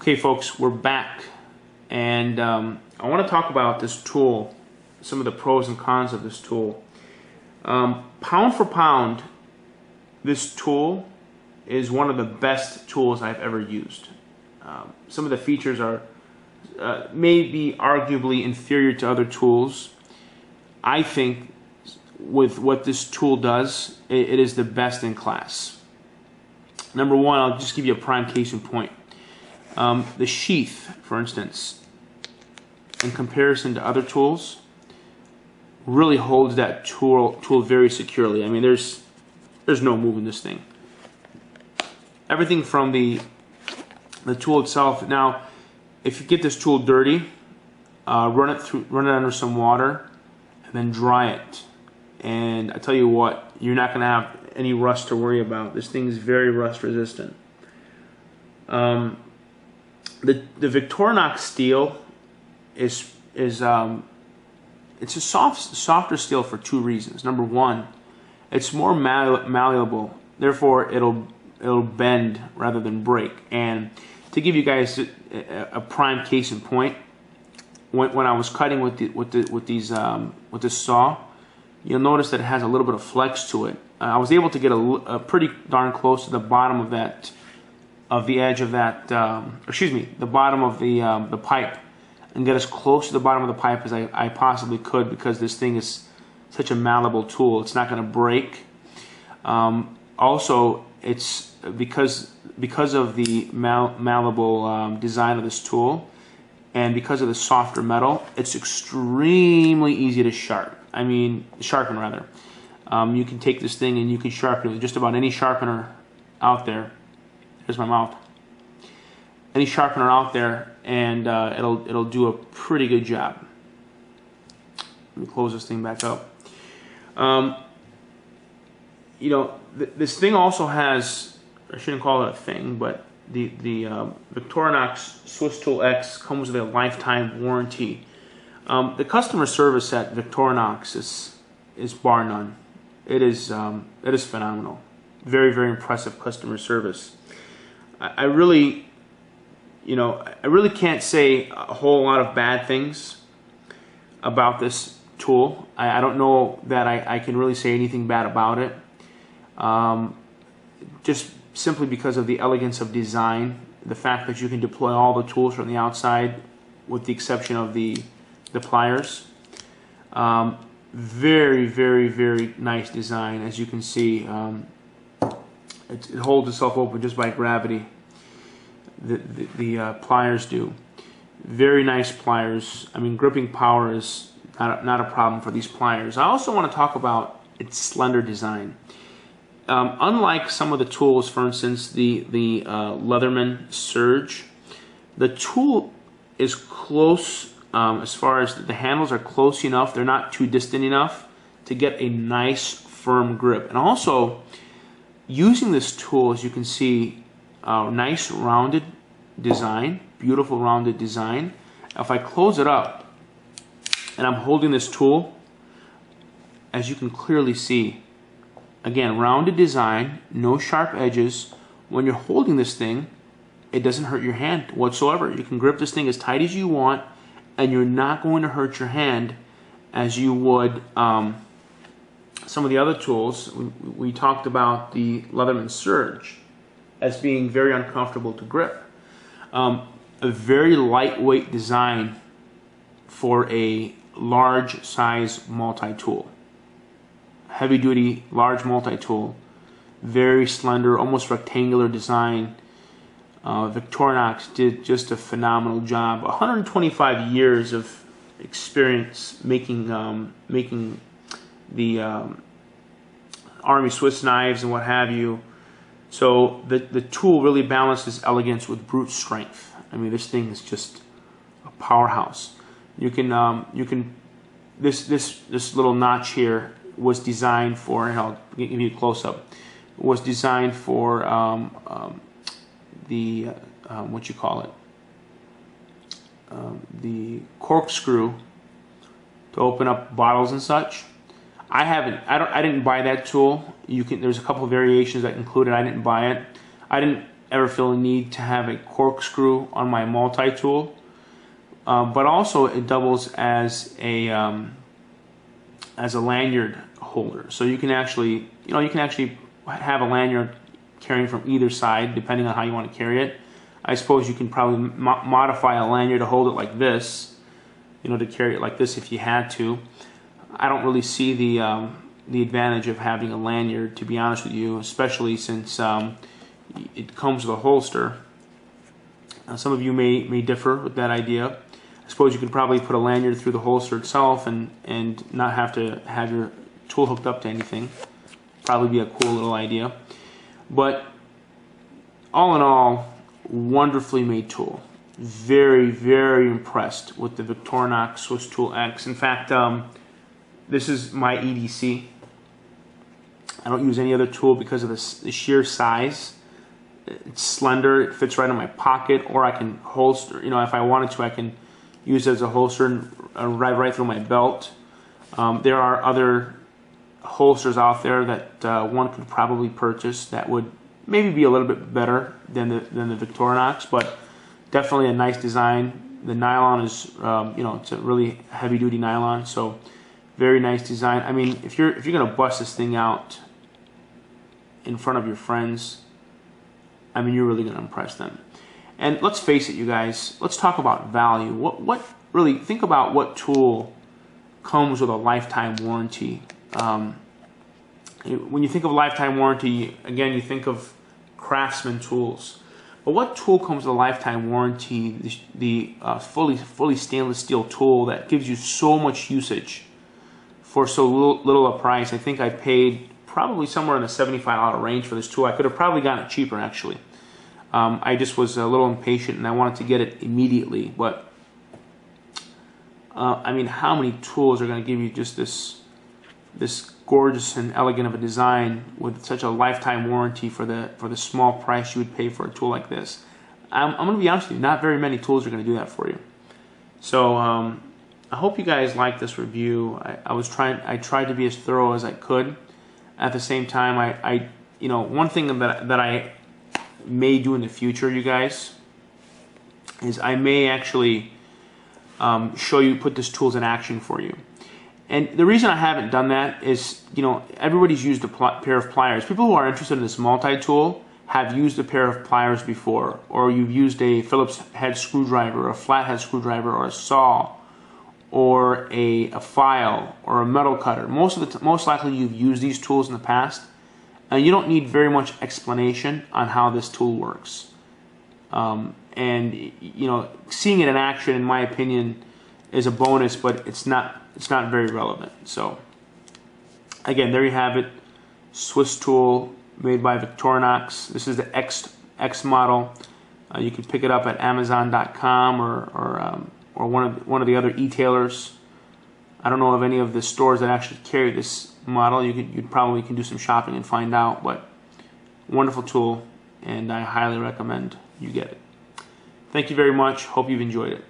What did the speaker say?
Okay folks, we're back, and I want to talk about this tool, some of the pros and cons of this tool. Pound for pound, this tool is one of the best tools I've ever used. Some of the features are maybe arguably inferior to other tools. I think with what this tool does, it is the best in class. Number one, I'll just give you a prime case in point. The sheath, for instance, in comparison to other tools, really holds that tool very securely. I mean, there's no moving this thing. Everything from the tool itself. Now, if you get this tool dirty, run it under some water, and then dry it. And I tell you what, you're not going to have any rust to worry about. This thing is very rust resistant. The Victorinox steel is it's a softer steel for two reasons. Number one, it's more malleable, therefore it'll bend rather than break. And to give you guys a prime case in point, when I was cutting with this saw, you'll notice that it has a little bit of flex to it. I was able to get a pretty darn close to the bottom of that, the edge of that, the bottom of the pipe, and get as close to the bottom of the pipe as I possibly could, because this thing is such a malleable tool. It's not going to break. Also, it's because of the malleable design of this tool, and because of the softer metal, it's extremely easy to sharpen rather. You can take this thing and you can sharpen it with just about any sharpener out there. Here's my mouth. Any sharpener out there, and it'll do a pretty good job. Let me close this thing back up. You know, this thing also has, I shouldn't call it a thing, but the Victorinox SWISSTOOLX comes with a lifetime warranty. The customer service at Victorinox is bar none. It is phenomenal. Very, very impressive customer service. I really can't say a whole lot of bad things about this tool. I don't know that I can really say anything bad about it. Just simply because of the elegance of design, the fact that you can deploy all the tools from the outside, with the exception of the pliers. Very, very, very nice design. As you can see, it holds itself open just by gravity. The pliers do. Very nice pliers. I mean, gripping power is not a problem for these pliers. I also want to talk about its slender design. Unlike some of the tools, for instance, the Leatherman Surge, the tool is close. As far as the handles are close enough, they're not too distant enough to get a nice firm grip. And also, using this tool, as you can see, nice rounded design, beautiful rounded design. If I close it up and I'm holding this tool, as you can clearly see, again, rounded design, no sharp edges. When you're holding this thing, it doesn't hurt your hand whatsoever. You can grip this thing as tight as you want, and you're not going to hurt your hand as you would some of the other tools. We talked about the Leatherman Surge as being very uncomfortable to grip. A very lightweight design for a large size multi-tool. Heavy duty, large multi-tool. Very slender, almost rectangular design. Victorinox did just a phenomenal job. 125 years of experience making the Army Swiss knives and what have you. So the tool really balances elegance with brute strength. I mean, this thing is just a powerhouse. This little notch here was designed for, and I'll give you a close up. Was designed for what you call it, the corkscrew to open up bottles and such. I didn't buy that tool. There's a couple of variations that include it. I didn't buy it. I didn't ever feel a need to have a corkscrew on my multi-tool. But also it doubles as a lanyard holder. So you can actually, have a lanyard carrying from either side, depending on how you want to carry it. I suppose you can probably modify a lanyard to hold it like this, to carry it like this if you had to. I don't really see the advantage of having a lanyard, to be honest with you, especially since it comes with a holster. Some of you may differ with that idea. I suppose you could probably put a lanyard through the holster itself and not have to have your tool hooked up to anything. Probably be a cool little idea. But all in all, wonderfully made tool. Very, very impressed with the Victorinox Swiss Tool X. In fact, this is my EDC. I don't use any other tool because of the sheer size. It's slender, it fits right in my pocket, or I can holster, if I wanted to, I can use it as a holster and right through my belt. There are other holsters out there that one could probably purchase that would maybe be a little bit better than the Victorinox, but definitely a nice design. The nylon is, it's a really heavy-duty nylon, so very nice design. I mean, if you're gonna bust this thing out in front of your friends, I mean, you're really gonna impress them. And let's face it, you guys, let's talk about value. What really, think about what tool comes with a lifetime warranty. When you think of lifetime warranty, again, you think of Craftsman tools. But what tool comes with a lifetime warranty? The fully stainless steel tool that gives you so much usage for so little a price. I think I paid probably somewhere in the $75 range for this tool. I could have probably gotten it cheaper, actually. I just was a little impatient and I wanted to get it immediately. But I mean, how many tools are going to give you just this gorgeous and elegant of a design with such a lifetime warranty for the small price you would pay for a tool like this? I'm going to be honest with you, not very many tools are going to do that for you. So I hope you guys like this review. I tried to be as thorough as I could. At the same time, one thing that I may do in the future, you guys, is I may actually put this tools in action for you. And the reason I haven't done that is, everybody's used a pair of pliers. People who are interested in this multi-tool have used a pair of pliers before, or you've used a Phillips head screwdriver, or a flathead screwdriver, or a saw, or a file, or a metal cutter. Most likely you've used these tools in the past, and you don't need very much explanation on how this tool works. And seeing it in action, in my opinion, is a bonus, but it's not very relevant. So again, there you have it. Swiss tool made by Victorinox. This is the X model. You can pick it up at Amazon.com or one of the other e-tailers. I don't know of any of the stores that actually carry this model. You probably can do some shopping and find out. But wonderful tool, and I highly recommend you get it. Thank you very much. Hope you've enjoyed it.